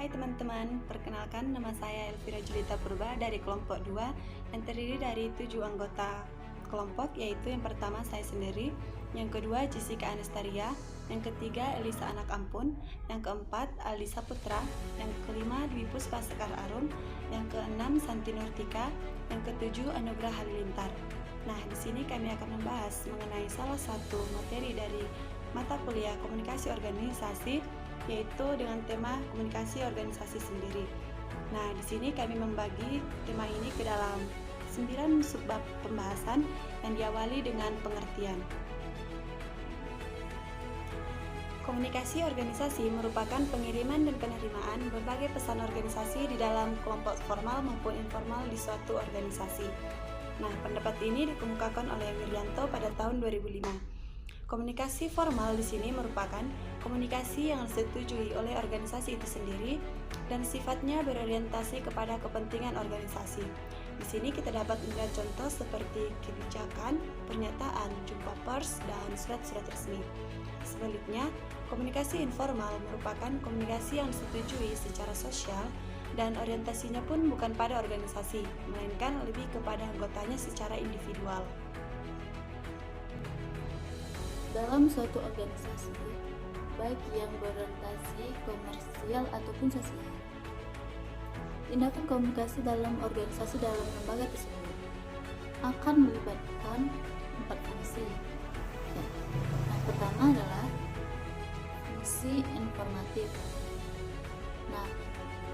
Hai teman-teman, perkenalkan nama saya Elvira Julita Purba dari kelompok 2 yang terdiri dari 7 anggota kelompok, yaitu yang pertama saya sendiri, yang kedua Jessica Anastaria, yang ketiga Elisa Anak Ampun, yang keempat Alisa Putra, yang kelima Dwi Puspa Sekar Arum, yang keenam Santi Nurtika, yang ketujuh Anugrah Halilintar. Nah, di sini kami akan membahas mengenai salah satu materi dari mata kuliah komunikasi organisasi, yaitu dengan tema komunikasi organisasi sendiri. Nah, di sini kami membagi tema ini ke dalam 9 subbab pembahasan yang diawali dengan pengertian. Komunikasi organisasi merupakan pengiriman dan penerimaan berbagai pesan organisasi di dalam kelompok formal maupun informal di suatu organisasi. Nah, pendapat ini dikemukakan oleh Wiryanto pada tahun 2005. Komunikasi formal di sini merupakan komunikasi yang disetujui oleh organisasi itu sendiri dan sifatnya berorientasi kepada kepentingan organisasi. Di sini kita dapat melihat contoh seperti kebijakan, pernyataan, jumpa pers, dan surat-surat resmi. Sebaliknya, komunikasi informal merupakan komunikasi yang disetujui secara sosial dan orientasinya pun bukan pada organisasi, melainkan lebih kepada anggotanya secara individual. Dalam suatu organisasi, baik yang berorientasi komersial ataupun sosial, tindakan komunikasi dalam organisasi dalam lembaga tersebut akan melibatkan 4 fungsi. Yang pertama adalah fungsi informatif. Nah,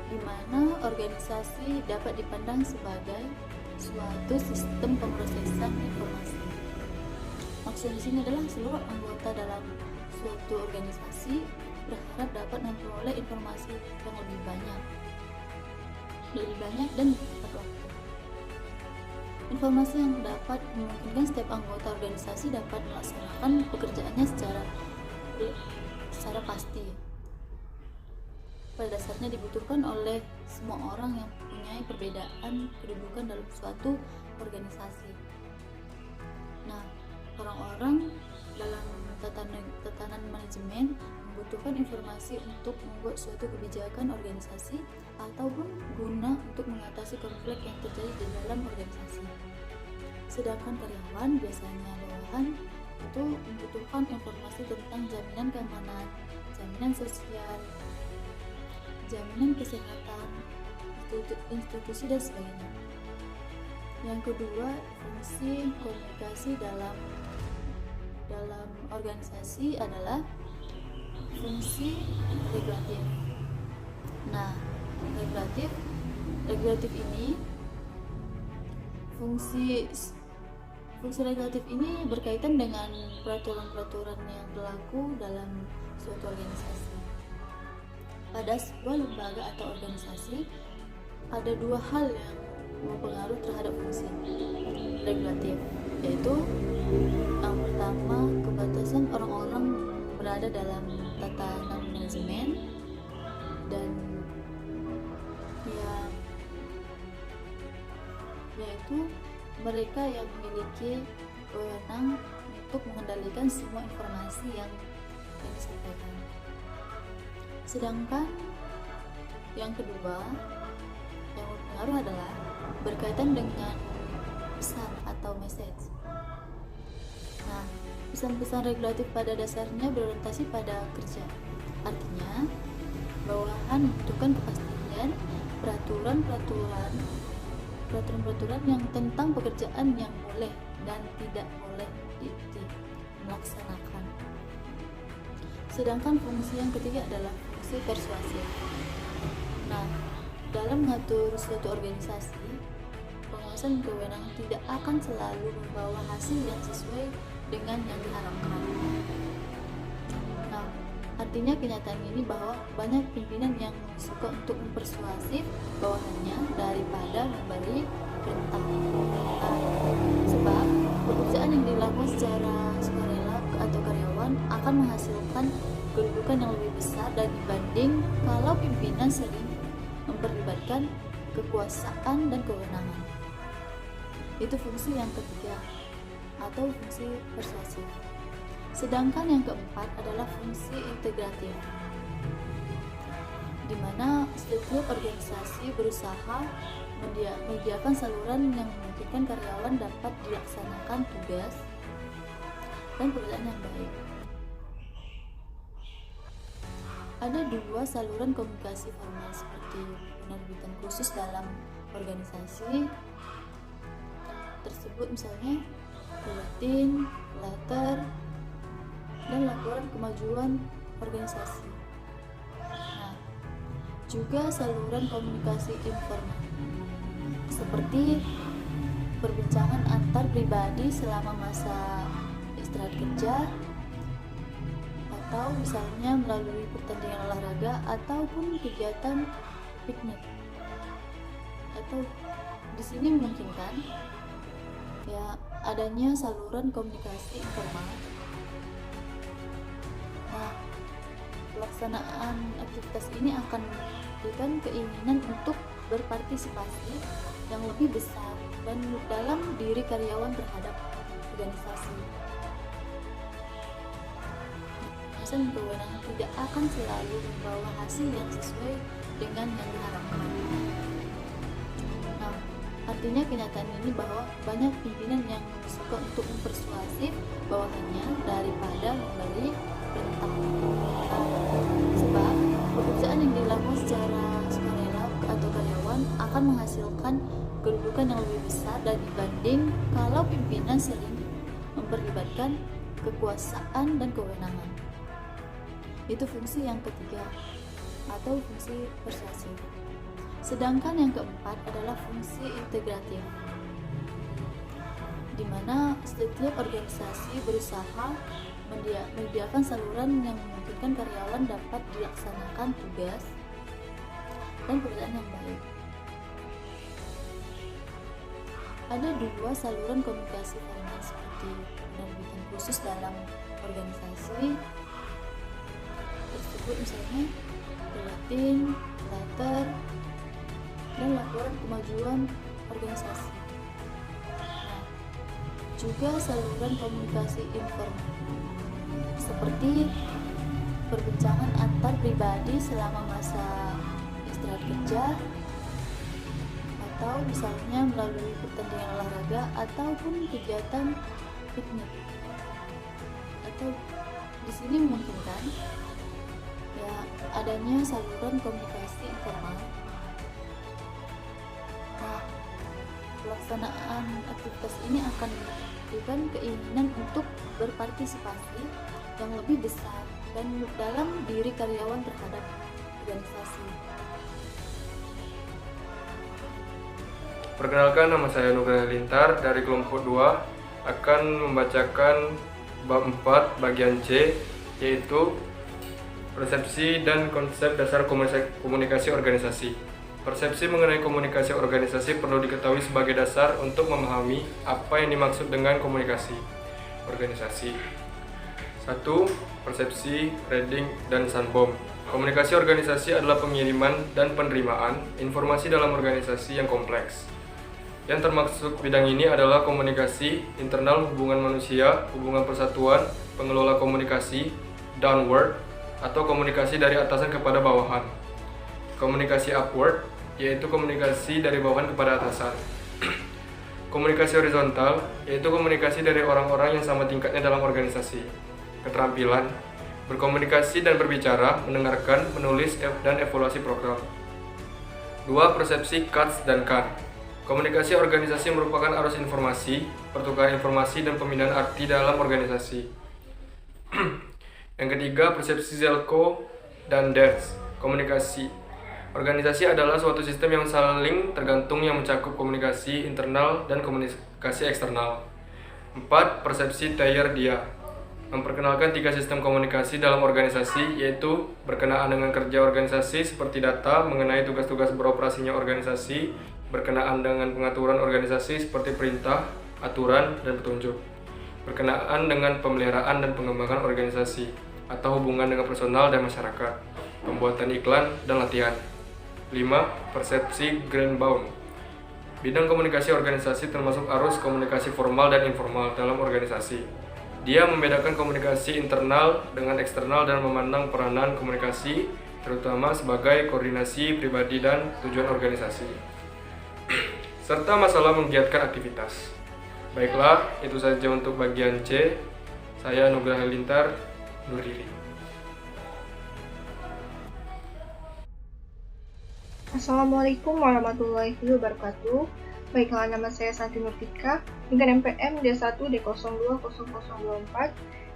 di mana organisasi dapat dipandang sebagai suatu sistem pemrosesan informasi. Maksud di sini adalah seluruh anggota dalam suatu organisasi berharap dapat memperoleh informasi yang lebih banyak dan tepat waktu. Informasi yang dapat memungkinkan setiap anggota organisasi dapat melaksanakan pekerjaannya secara pasti. Pada dasarnya dibutuhkan oleh semua orang yang mempunyai perbedaan kedudukan dalam suatu organisasi. Nah, orang-orang dalam tatanan manajemen membutuhkan informasi untuk membuat suatu kebijakan organisasi ataupun guna untuk mengatasi konflik yang terjadi di dalam organisasi. Sedangkan karyawan, biasanya bawahan, itu membutuhkan informasi tentang jaminan keamanan, jaminan sosial, jaminan kesehatan, institusi dan sebagainya. Yang kedua, fungsi komunikasi dalam organisasi adalah fungsi regulatif. Nah, regulatif ini fungsi regulatif ini berkaitan dengan peraturan-peraturan yang berlaku dalam suatu organisasi. Pada sebuah lembaga atau organisasi, ada 2 hal yang berpengaruh terhadap fungsi regulatif, yaitu yang pertama, kebatasan orang-orang berada dalam tatanan manajemen, dan yaitu mereka yang memiliki wewenang untuk mengendalikan semua informasi yang disampaikan. Sedangkan yang kedua yang berpengaruh adalah berkaitan dengan pesan atau message. Nah, pesan-pesan regulatif pada dasarnya berorientasi pada kerja. Artinya, bawahan membutuhkan kepastian peraturan-peraturan yang tentang pekerjaan yang boleh dan tidak boleh dilaksanakan. Sedangkan fungsi yang ketiga adalah fungsi persuasif. Nah, dalam mengatur suatu organisasi, pengawasan kewenangan tidak akan selalu membawa hasil yang sesuai dengan yang diharapkan. Nah, artinya kenyataan ini bahwa banyak pimpinan yang suka untuk mempersuasif bawahannya daripada memberi perintah. Sebab pekerjaan yang dilakukan secara sukarela atau karyawan akan menghasilkan kedudukan yang lebih besar dan dibanding kalau pimpinan sering memperlibatkan kekuasaan dan kewenangan. Itu fungsi yang ketiga atau fungsi persuasif. Sedangkan yang keempat adalah fungsi integratif. Di di mana setiap organisasi berusaha menyediakan saluran yang memungkinkan karyawan dapat dilaksanakan tugas dan pekerjaan yang baik. Ada dua saluran komunikasi formal seperti penerbitan khusus dalam organisasi tersebut, misalnya bulletin, letter, dan laporan kemajuan organisasi. Nah, juga saluran komunikasi informal seperti perbincangan antar pribadi selama masa istirahat kerja, atau misalnya melalui pertandingan olahraga ataupun kegiatan piknik. Atau di sini memungkinkan ya adanya saluran komunikasi informal. Nah, pelaksanaan aktivitas ini akan memberikan keinginan untuk berpartisipasi yang lebih besar dan dalam diri karyawan terhadap organisasi. Dan kewenangan tidak akan selalu membawa hasil yang sesuai dengan yang diharapkan. Nah, artinya kenyataan ini bahwa banyak pimpinan yang suka untuk mempersuasif bawahannya daripada memberi perintah. Sebab pekerjaan yang dilakukan secara sukarela atau karyawan akan menghasilkan kedudukan yang lebih besar dibanding kalau pimpinan sering memperlibatkan kekuasaan dan kewenangan. Itu fungsi yang ketiga atau fungsi persuasif. Sedangkan yang keempat adalah fungsi integratif, di mana setiap organisasi berusaha menyediakan saluran yang memungkinkan karyawan dapat dilaksanakan tugas dan pekerjaan yang baik. Ada dua saluran komunikasi formal seperti penerbitan khusus dalam organisasi tersebut, misalnya bulletin, letter, dan laporan kemajuan organisasi. Nah, juga saluran komunikasi informal seperti perbincangan antar pribadi selama masa istirahat kerja, atau misalnya melalui pertandingan olahraga ataupun kegiatan piknik. Atau di sini memungkinkan ya adanya saluran komunikasi informal. Nah, pelaksanaan aktivitas ini akan memberikan keinginan untuk berpartisipasi yang lebih besar dan dalam diri karyawan terhadap organisasi. Perkenalkan, nama saya Nugraha Lintar dari kelompok 2 akan membacakan bab 4 bagian C, yaitu persepsi dan konsep dasar komunikasi organisasi. Persepsi mengenai komunikasi organisasi perlu diketahui sebagai dasar untuk memahami apa yang dimaksud dengan komunikasi organisasi. 1. Persepsi, Reading, dan Sandbaum. Komunikasi organisasi adalah pengiriman dan penerimaan informasi dalam organisasi yang kompleks. Yang termasuk bidang ini adalah komunikasi internal, hubungan manusia, hubungan persatuan, pengelola komunikasi, downward, atau komunikasi dari atasan kepada bawahan. Komunikasi upward, yaitu komunikasi dari bawahan kepada atasan. Komunikasi horizontal, yaitu komunikasi dari orang-orang yang sama tingkatnya dalam organisasi. Keterampilan, berkomunikasi dan berbicara, mendengarkan, menulis, dan evaluasi program. 2. Persepsi, Katz dan Kahn. Komunikasi organisasi merupakan arus informasi, pertukaran informasi, dan pemindahan arti dalam organisasi. Yang ketiga, persepsi Zelko dan Derz. Komunikasi organisasi adalah suatu sistem yang saling tergantung yang mencakup komunikasi internal dan komunikasi eksternal. 4. Persepsi Thayer-Dia. Memperkenalkan 3 sistem komunikasi dalam organisasi, yaitu berkenaan dengan kerja organisasi seperti data mengenai tugas-tugas beroperasinya organisasi, berkenaan dengan pengaturan organisasi seperti perintah, aturan, dan petunjuk, berkenaan dengan pemeliharaan dan pengembangan organisasi, atau hubungan dengan personal dan masyarakat, pembuatan iklan, dan latihan. 5. Persepsi Greenbaum. Bidang komunikasi organisasi termasuk arus komunikasi formal dan informal dalam organisasi. Dia membedakan komunikasi internal dengan eksternal dan memandang peranan komunikasi terutama sebagai koordinasi pribadi dan tujuan organisasi, serta masalah menggiatkan aktivitas. Baiklah, itu saja untuk bagian C. Saya Nugraha Halilintar, undur diri. Assalamualaikum warahmatullahi wabarakatuh. Baiklah, nama saya Santi Nurtika dengan NPM D1D020024.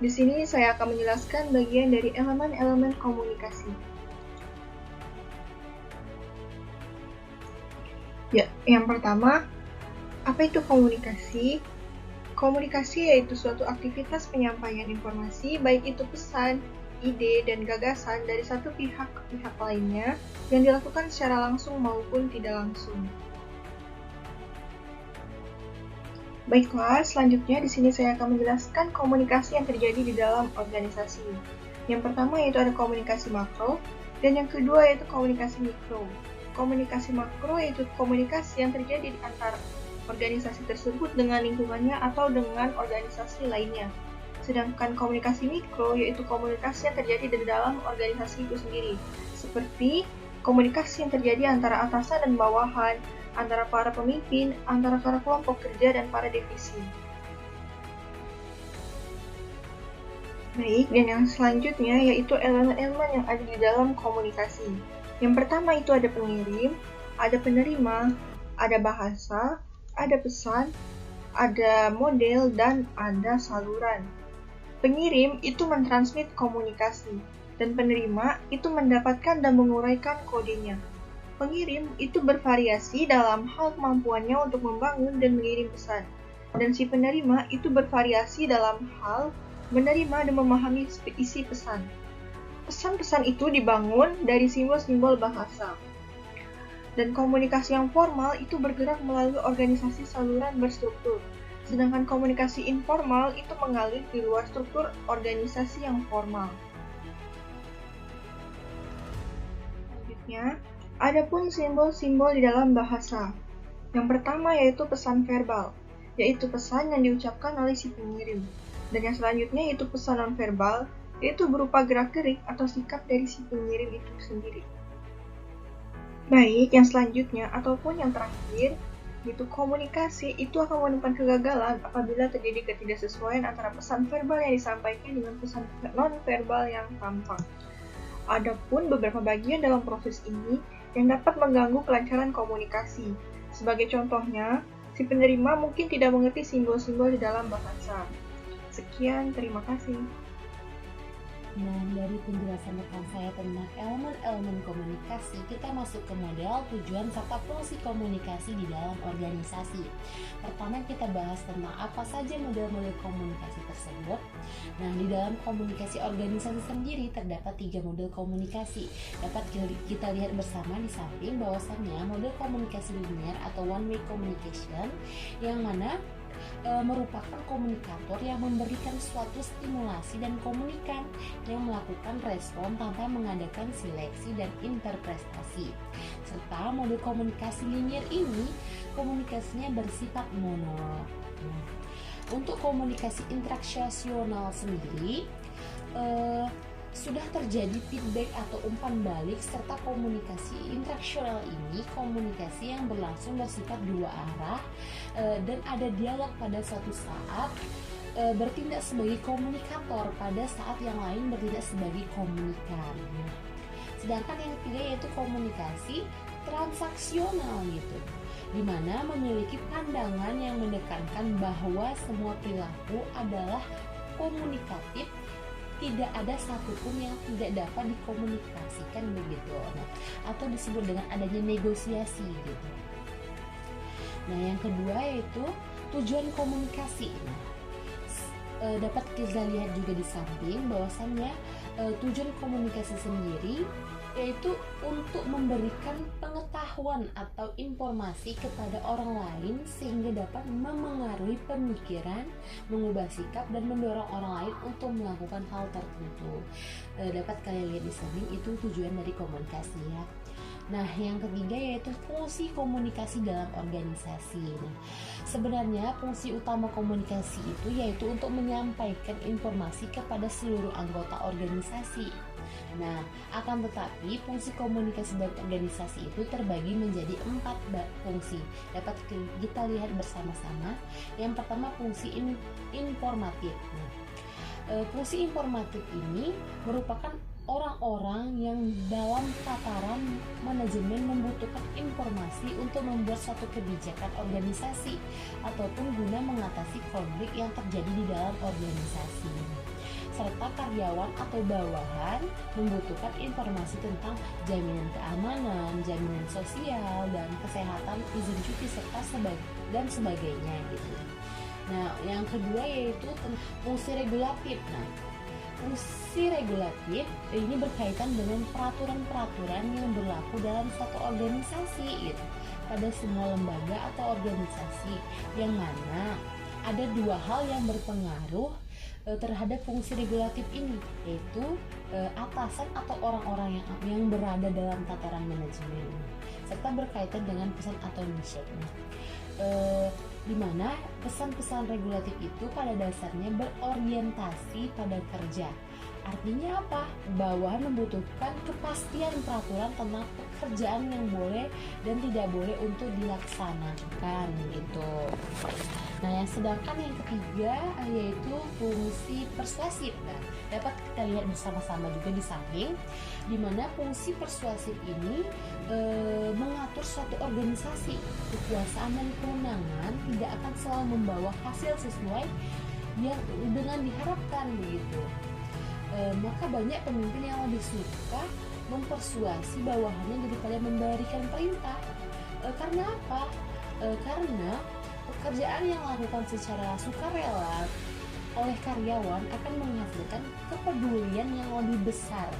Di sini saya akan menjelaskan bagian dari elemen-elemen komunikasi. Ya, yang pertama, apa itu komunikasi? Komunikasi yaitu suatu aktivitas penyampaian informasi, baik itu pesan, ide, dan gagasan dari satu pihak ke pihak lainnya yang dilakukan secara langsung maupun tidak langsung. Baiklah, selanjutnya di sini saya akan menjelaskan komunikasi yang terjadi di dalam organisasi. Yang pertama yaitu ada komunikasi makro, dan yang kedua yaitu komunikasi mikro. Komunikasi makro yaitu komunikasi yang terjadi di antara organisasi tersebut dengan lingkungannya atau dengan organisasi lainnya. Sedangkan komunikasi mikro yaitu komunikasi yang terjadi di dalam organisasi itu sendiri, seperti komunikasi yang terjadi antara atasan dan bawahan, antara para pemimpin, antara para kelompok kerja dan para divisi. Baik, dan yang selanjutnya yaitu elemen-elemen yang ada di dalam komunikasi. Yang pertama itu ada pengirim, ada penerima, ada bahasa, ada pesan, ada model, dan ada saluran. Pengirim itu mentransmit komunikasi, dan penerima itu mendapatkan dan menguraikan kodenya. Pengirim itu bervariasi dalam hal kemampuannya untuk membangun dan mengirim pesan, dan si penerima itu bervariasi dalam hal menerima dan memahami isi pesan. Pesan-pesan itu dibangun dari simbol-simbol bahasa. Dan komunikasi yang formal itu bergerak melalui organisasi saluran berstruktur. Sedangkan komunikasi informal itu mengalir di luar struktur organisasi yang formal. Selanjutnya, ada pun simbol-simbol di dalam bahasa. Yang pertama yaitu pesan verbal, yaitu pesan yang diucapkan oleh si pengirim. Dan yang selanjutnya yaitu pesan non-verbal, yaitu berupa gerak-gerik atau sikap dari si pengirim itu sendiri. Baik, yang selanjutnya ataupun yang terakhir, yaitu komunikasi itu akan menemukan kegagalan apabila terjadi ketidaksesuaian antara pesan verbal yang disampaikan dengan pesan non-verbal yang tampak. Adapun beberapa bagian dalam proses ini yang dapat mengganggu kelancaran komunikasi. Sebagai contohnya, si penerima mungkin tidak mengerti simbol-simbol di dalam bahasa. Sekian, terima kasih. Nah, dari penjelasan rekan saya tentang elemen-elemen komunikasi, kita masuk ke model, tujuan, serta fungsi komunikasi di dalam organisasi. Pertama, kita bahas tentang apa saja model-model komunikasi tersebut. Nah, di dalam komunikasi organisasi sendiri terdapat 3 model komunikasi. Dapat kita lihat bersama di samping bahwasannya model komunikasi linear atau one-way communication, yang mana merupakan komunikator yang memberikan suatu stimulasi dan komunikan yang melakukan respon tanpa mengadakan seleksi dan interpretasi. Serta model komunikasi linear ini komunikasinya bersifat monolog. Untuk komunikasi interaksional sendiri sudah terjadi feedback atau umpan balik, serta komunikasi interaksional ini komunikasi yang berlangsung bersifat dua arah dan ada dialog pada suatu saat, bertindak sebagai komunikator pada saat yang lain bertindak sebagai komunikan. Sedangkan yang ketiga yaitu komunikasi transaksional gitu, di mana memiliki pandangan yang menekankan bahwa semua perilaku adalah komunikatif, tidak ada satupun yang tidak dapat dikomunikasikan begitu, atau disebut dengan adanya negosiasi gitu. Nah, yang kedua yaitu tujuan komunikasi. Dapat kita lihat juga di samping bahwasannya tujuan komunikasi sendiri yaitu untuk memberikan pengetahuan atau informasi kepada orang lain sehingga dapat memengaruhi pemikiran, mengubah sikap, dan mendorong orang lain untuk melakukan hal tertentu. Dapat kalian lihat di samping itu tujuan dari komunikasi ya. Nah, yang ketiga yaitu fungsi komunikasi dalam organisasi. Nah, sebenarnya fungsi utama komunikasi itu yaitu untuk menyampaikan informasi kepada seluruh anggota organisasi. Nah, akan tetapi fungsi komunikasi dalam organisasi itu terbagi menjadi 4 fungsi. Dapat kita lihat bersama-sama. Yang pertama fungsi informatif. Nah, fungsi informatif ini merupakan orang-orang yang dalam tataran manajemen membutuhkan informasi untuk membuat suatu kebijakan organisasi ataupun guna mengatasi konflik yang terjadi di dalam organisasi. Serta karyawan atau bawahan membutuhkan informasi tentang jaminan keamanan, jaminan sosial, dan kesehatan, izin cuti, serta sebagainya gitu. Nah, yang kedua yaitu fungsi regulatif. Nah, fungsi regulatif ini berkaitan dengan peraturan-peraturan yang berlaku dalam suatu organisasi gitu, pada semua lembaga atau organisasi, yang mana ada 2 hal yang berpengaruh terhadap fungsi regulatif ini, yaitu atasan atau orang-orang yang berada dalam tataran manajemen, serta berkaitan dengan pesan atau misi. Di mana pesan-pesan regulatif itu pada dasarnya berorientasi pada kerja. Artinya apa? Bawahan membutuhkan kepastian peraturan tentang pekerjaan yang boleh dan tidak boleh untuk dilaksanakan gitu. Nah, yang sedangkan yang ketiga yaitu fungsi persuasif. Nah, dapat kita lihat bersama-sama juga di samping, di mana fungsi persuasif ini mengatur suatu organisasi. Kekuasaan dan kewenangan tidak akan selalu membawa hasil sesuai yang dengan diharapkan begitu. Maka banyak pemimpin yang lebih suka mempersuasi bawahannya daripada memberikan perintah. Karena apa? Karena pekerjaan yang dilakukan secara sukarela oleh karyawan akan menghasilkan kepedulian yang lebih besar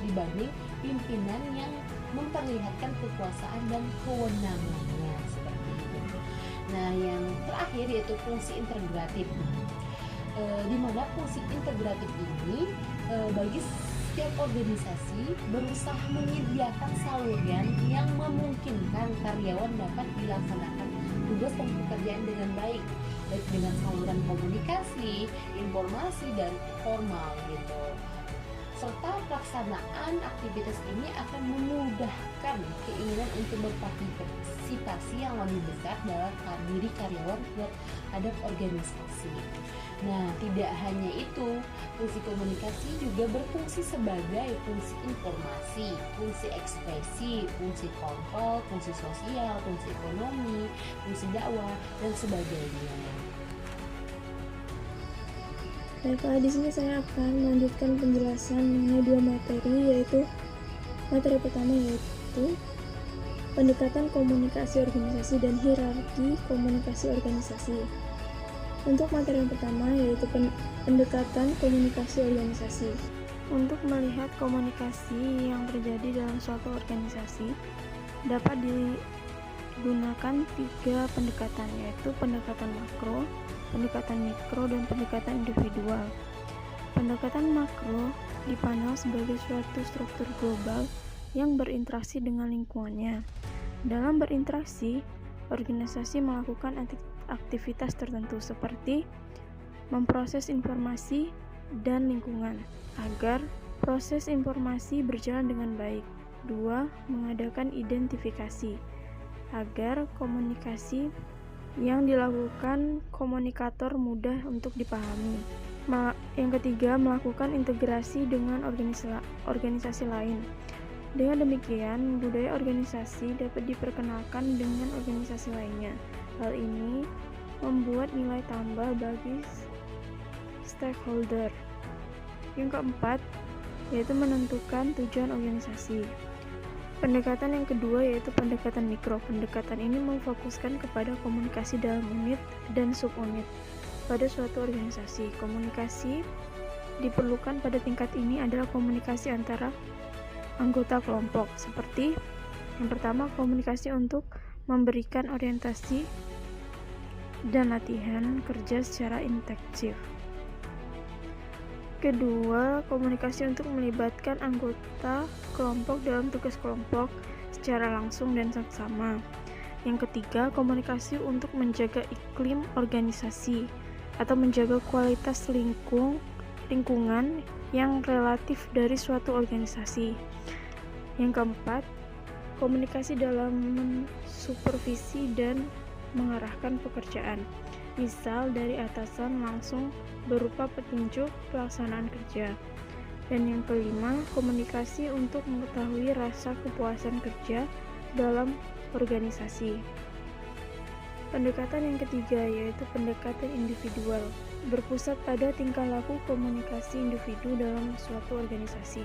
dibanding pimpinan yang memperlihatkan kekuasaan dan kewenangannya seperti itu. Nah, yang terakhir yaitu fungsi integratif. Di mana fungsi integratif ini bagi setiap organisasi berusaha menyediakan saluran yang memungkinkan karyawan dapat dilaksanakan tugas dan pekerjaan dengan baik dengan saluran komunikasi, informasi, dan formal gitu. Serta pelaksanaan aktivitas ini akan memudahkan keinginan untuk berpartisipasi yang lebih besar dalam diri karyawan terhadap organisasi. Nah, tidak hanya itu, fungsi komunikasi juga berfungsi sebagai fungsi informasi, fungsi ekspresi, fungsi kontrol, fungsi sosial, fungsi ekonomi, fungsi dakwah, dan sebagainya. Baiklah, di sini saya akan melanjutkan penjelasan mengenai 2 materi, yaitu materi pertama yaitu pendekatan komunikasi organisasi dan hierarki komunikasi organisasi. Untuk materi yang pertama yaitu pendekatan komunikasi organisasi. Untuk melihat komunikasi yang terjadi dalam suatu organisasi dapat digunakan 3 pendekatan, yaitu pendekatan makro, pendekatan mikro, dan pendekatan individual. Pendekatan makro dipandang sebagai suatu struktur global yang berinteraksi dengan lingkungannya. Dalam berinteraksi, organisasi melakukan aktivitas tertentu seperti memproses informasi dan lingkungan agar proses informasi berjalan dengan baik. 2. Mengadakan identifikasi agar komunikasi yang dilakukan komunikator mudah untuk dipahami. Yang ketiga, melakukan integrasi dengan organisasi lain. Dengan demikian, budaya organisasi dapat diperkenalkan dengan organisasi lainnya. Hal ini membuat nilai tambah bagi stakeholder. Yang keempat, yaitu menentukan tujuan organisasi. Pendekatan yang kedua yaitu pendekatan mikro. Pendekatan ini memfokuskan kepada komunikasi dalam unit dan subunit pada suatu organisasi. Komunikasi diperlukan pada tingkat ini adalah komunikasi antara anggota kelompok, seperti yang pertama, komunikasi untuk memberikan orientasi dan latihan kerja secara intensif. Kedua, komunikasi untuk melibatkan anggota kelompok dalam tugas kelompok secara langsung dan seksama. Yang ketiga, komunikasi untuk menjaga iklim organisasi atau menjaga kualitas lingkung lingkungan yang relatif dari suatu organisasi. Yang keempat, komunikasi dalam mensupervisi dan mengarahkan pekerjaan. Misal dari atasan langsung berupa petunjuk pelaksanaan kerja. Dan yang kelima, komunikasi untuk mengetahui rasa kepuasan kerja dalam organisasi. Pendekatan yang ketiga yaitu pendekatan individual, berpusat pada tingkah laku komunikasi individu dalam suatu organisasi.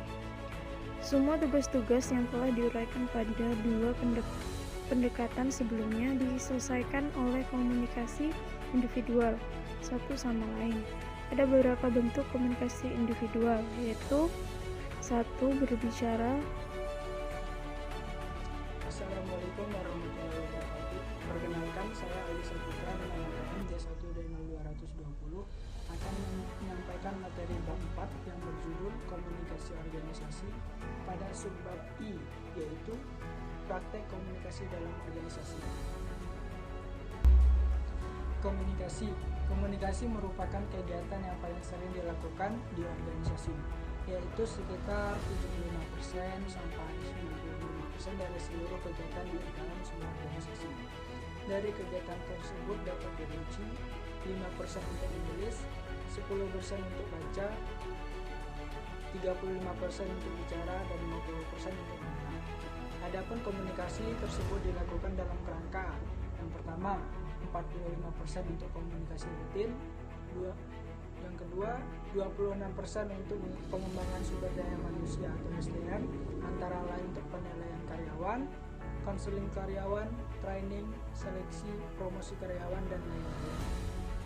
Semua tugas-tugas yang telah diuraikan pada dua pendekatan sebelumnya diselesaikan oleh komunikasi individual satu sama lain. Ada beberapa bentuk komunikasi individual, yaitu 1. Berbicara. Assalamualaikum warahmatullahi wabarakatuh. Perkenalkan, saya Ali Saputra dengan NPM J1D0220 akan menyampaikan materi bab 4 yang berjudul komunikasi organisasi pada subbab I, yaitu praktek komunikasi dalam organisasi. Komunikasi merupakan kegiatan yang paling sering dilakukan di organisasi, yaitu sekitar 75% sampai 95% dari seluruh kegiatan di dalam sebuah organisasi. Dari kegiatan tersebut dapat dirinci 5% untuk menulis, 10% untuk baca, 35% untuk bicara, dan 50% untuk mendengar. Adapun komunikasi tersebut dilakukan dalam kerangka yang pertama, 45% untuk komunikasi rutin, yang kedua 26% untuk pengembangan sumber daya manusia atau SDM, antara lain untuk penilaian karyawan, konseling karyawan, training, seleksi, promosi karyawan, dan lain-lain.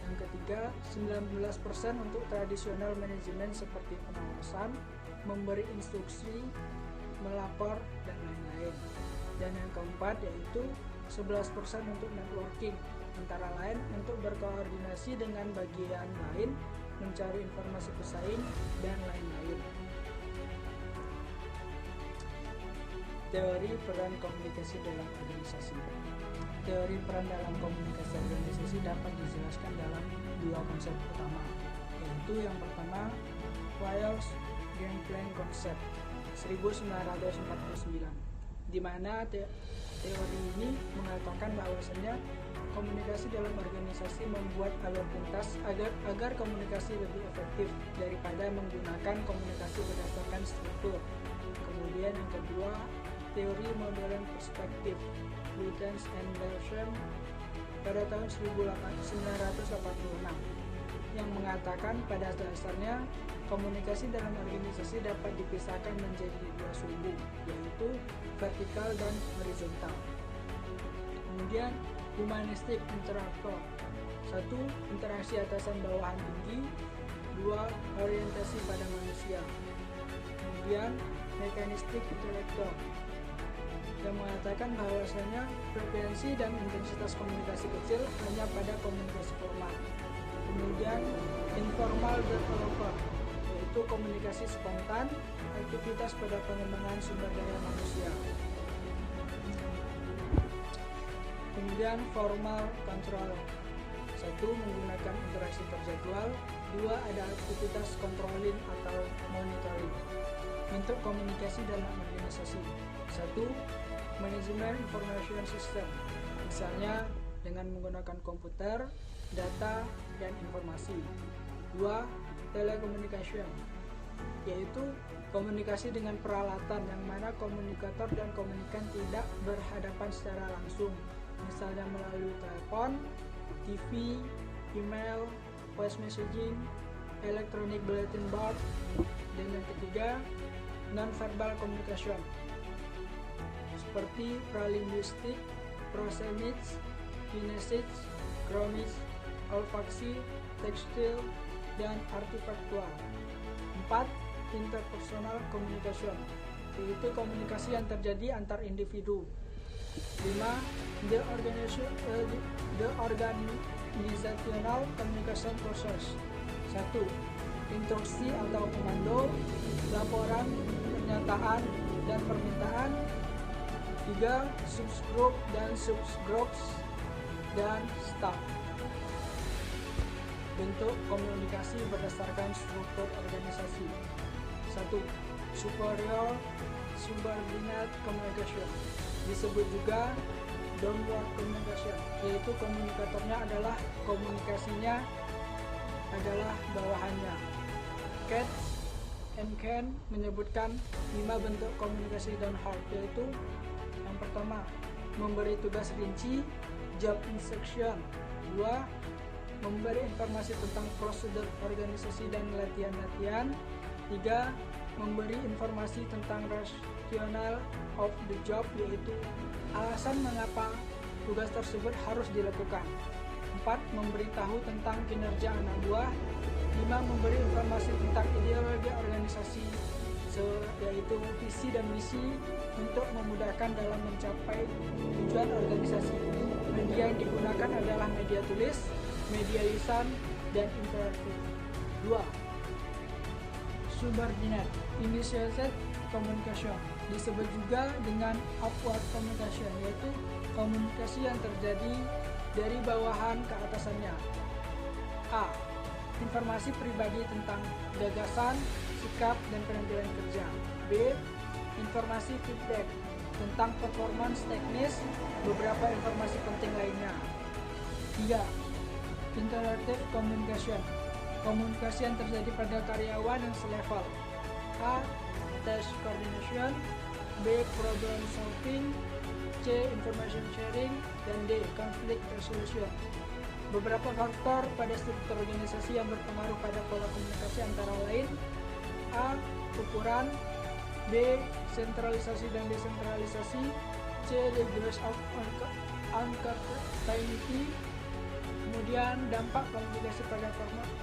Yang ketiga, 19% untuk tradisional manajemen seperti pengawasan, memberi instruksi, melapor, dan lain-lain. Dan yang keempat yaitu 11% untuk networking, antara lain untuk berkoordinasi dengan bagian lain, mencari informasi pesaing, dan lain-lain. Teori peran komunikasi dalam organisasi. Teori peran dalam komunikasi organisasi dapat dijelaskan dalam dua konsep utama, yaitu yang pertama Wiles Game Plan Concept 1949, di mana teori ini mengatakan bahwasanya komunikasi dalam organisasi membuat alur lintas agar komunikasi lebih efektif daripada menggunakan komunikasi berdasarkan struktur. Kemudian yang kedua, teori modern perspektif Lutyens and Bergström pada tahun 1986 yang mengatakan pada dasarnya komunikasi dalam organisasi dapat dipisahkan menjadi dua sumbu, yaitu vertikal dan horizontal. Kemudian humanistik interaktor, 1. Interaksi atasan bawahan tinggi, 2. Orientasi pada manusia. Kemudian mekanistik intelektual yang mengatakan bahwasanya frekuensi dan intensitas komunikasi kecil hanya pada komunikasi formal. Kemudian informal developer, yaitu komunikasi spontan, aktivitas pada pengembangan sumber daya manusia. Kemudian formal controller, 1. Menggunakan interaksi terjadwal, 2. Ada aktivitas controlling atau monitoring. Bentuk komunikasi dalam organisasi, 1. Manajemen information system, misalnya dengan menggunakan komputer, data, dan informasi. 2. Telekomunikasi, yaitu komunikasi dengan peralatan yang mana komunikator dan komunikan tidak berhadapan secara langsung, misalnya melalui telepon, TV, email, voice messaging, electronic bulletin board. Dan yang ketiga, non-verbal communication, seperti pralinguistik, proxemics, kinesics, chromics, olfaksi, tekstil, dan artefaktual. 4. Interpersonal communication, yaitu komunikasi yang terjadi antar individu. 5. The organizational communication process, 1. Instruksi atau komando, laporan, pernyataan, dan permintaan. 3. Subgroup dan subgroups, dan staff. bentuk komunikasi berdasarkan struktur organisasi. 1. Superior subordinate communication, disebut juga downward communication, yaitu komunikatornya adalah komunikasinya adalah bawahannya. Katz and Ken menyebutkan 5 bentuk komunikasi downward, yaitu yang pertama, memberi tugas rinci, job instruction. 2. Memberi informasi tentang prosedur organisasi dan latihan-latihan. 3. Memberi informasi tentang rationale of the job, yaitu alasan mengapa tugas tersebut harus dilakukan. 4. Memberitahu tentang kinerja anak buah. 5. Memberi informasi tentang ideologi organisasi, yaitu visi dan misi untuk memudahkan dalam mencapai tujuan organisasi. Media yang digunakan adalah media tulis, media lisan, dan interaktif. 2. Subordinate initiated communication, disebut juga dengan upward communication, yaitu komunikasi yang terjadi dari bawahan ke atasannya. A. Informasi pribadi tentang gagasan, sikap, dan penampilan kerja. B. Informasi feedback tentang performance teknis, beberapa informasi penting lainnya. 3. Interactive communication, komunikasi yang terjadi pada karyawan yang selevel. A. Task coordination. B. Problem solving. C. Information sharing. Dan D. Conflict resolution. Beberapa faktor pada struktur organisasi yang berpengaruh pada pola komunikasi antara lain: A. Ukuran. B. Sentralisasi dan desentralisasi. C. Degrees of uncertainty. Kemudian dampak komunikasi pada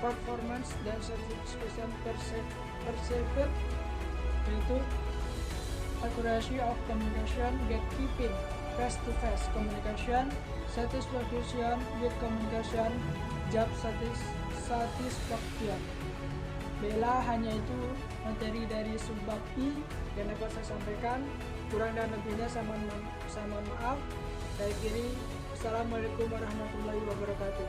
performance dan satisfaction perceived, yaitu accuracy of communication, gatekeeping, face-to-face communication, satisfaction with communication, job satisfaction. Bella, hanya itu materi dari subbab I yang dapat saya sampaikan. Kurang dan lebihnya sama maaf. Saya kiri. Assalamualaikum warahmatullahi wabarakatuh.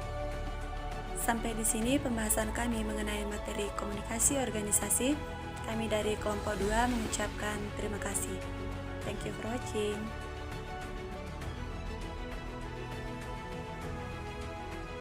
Sampai di sini pembahasan kami mengenai materi komunikasi organisasi. Kami dari kelompok 2 mengucapkan terima kasih. Thank you for watching.